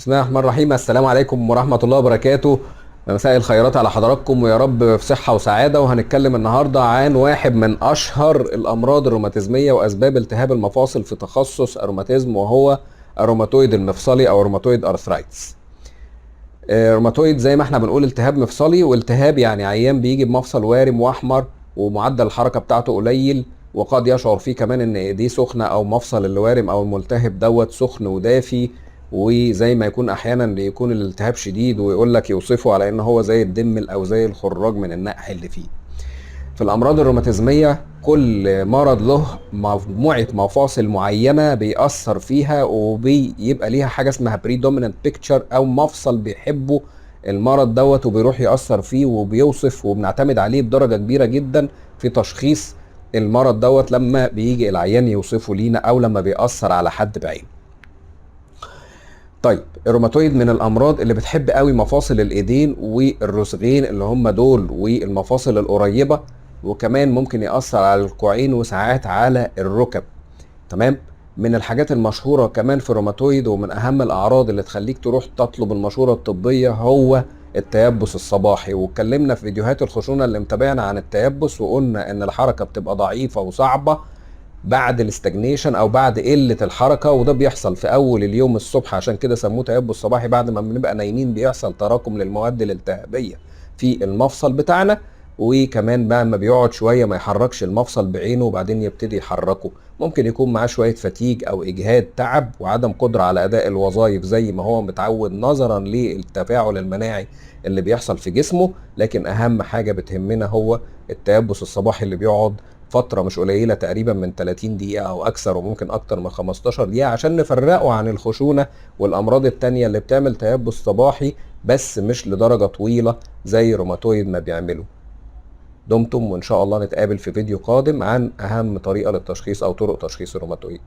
بسم الله الرحمن الرحيم. السلام عليكم ورحمة الله وبركاته. مساء الخيرات على حضراتكم ويا رب في صحة وسعادة. وهنتكلم النهاردة عن واحد من أشهر الأمراض الروماتيزمية وأسباب التهاب المفاصل في تخصص الروماتيزم، وهو الروماتويد المفصلي أو روماتويد أرثرايتس. روماتويد زي ما احنا بنقول التهاب مفصلي، والتهاب يعني عيان بيجي بمفصل وارم وأحمر ومعدل الحركة بتاعته قليل، وقد يشعر فيه كمان ان ايديه سخنه او مفصل الوارم او الملتهب دوت سخن ودافي. وزي ما يكون احيانا بيكون الالتهاب شديد ويقول لك يوصفه على ان هو زي الدمل او زي الخراج من النقح اللي فيه. في الامراض الروماتيزميه كل مرض له مجموعه مفاصل معينه بيأثر فيها، وبيبقى ليها حاجه اسمها بريدومينانت بيكتشر او مفصل بيحبه المرض دوت وبيروح يأثر فيه وبيوصف، وبنعتمد عليه بدرجه كبيره جدا في تشخيص المرض دوت لما بيجي العيان يوصفه لينا او لما بيأثر على حد بعينه. طيب، الروماتويد من الامراض اللي بتحب قوي مفاصل الايدين والرسغين اللي هم دول والمفاصل القريبه، وكمان ممكن يأثر على الكوعين وساعات على الركب. تمام. من الحاجات المشهوره كمان في الروماتويد ومن اهم الاعراض اللي تخليك تروح تطلب المشوره الطبيه هو التيبس الصباحي. واتكلمنا في فيديوهات الخشونه اللي متابعنا عن التيبس، وقلنا ان الحركه بتبقى ضعيفه وصعبه بعد الاستجنيشن او بعد قله الحركه، وده بيحصل في اول اليوم الصبح، عشان كده سموه تيبس صباحي. بعد ما بنبقى نايمين بيحصل تراكم للمواد الالتهابيه في المفصل بتاعنا، وكمان بقى ما بيقعد شويه ما يحركش المفصل بعينه وبعدين يبتدي يحركه. ممكن يكون معاه شويه فتيج او اجهاد، تعب وعدم قدره على اداء الوظائف زي ما هو متعود نظرا للتفاعل المناعي اللي بيحصل في جسمه. لكن اهم حاجه بتهمنا هو التيبس الصباحي اللي بيقعد فترة مش قليلة، تقريبا من 30 دقيقة أو أكثر، وممكن أكتر من 15 دقيقة، عشان نفرقه عن الخشونة والأمراض التانية اللي بتعمل تيبس صباحي بس مش لدرجة طويلة زي روماتويد ما بيعملوا. دمتم، وإن شاء الله نتقابل في فيديو قادم عن أهم طريقة للتشخيص أو طرق تشخيص الروماتويد.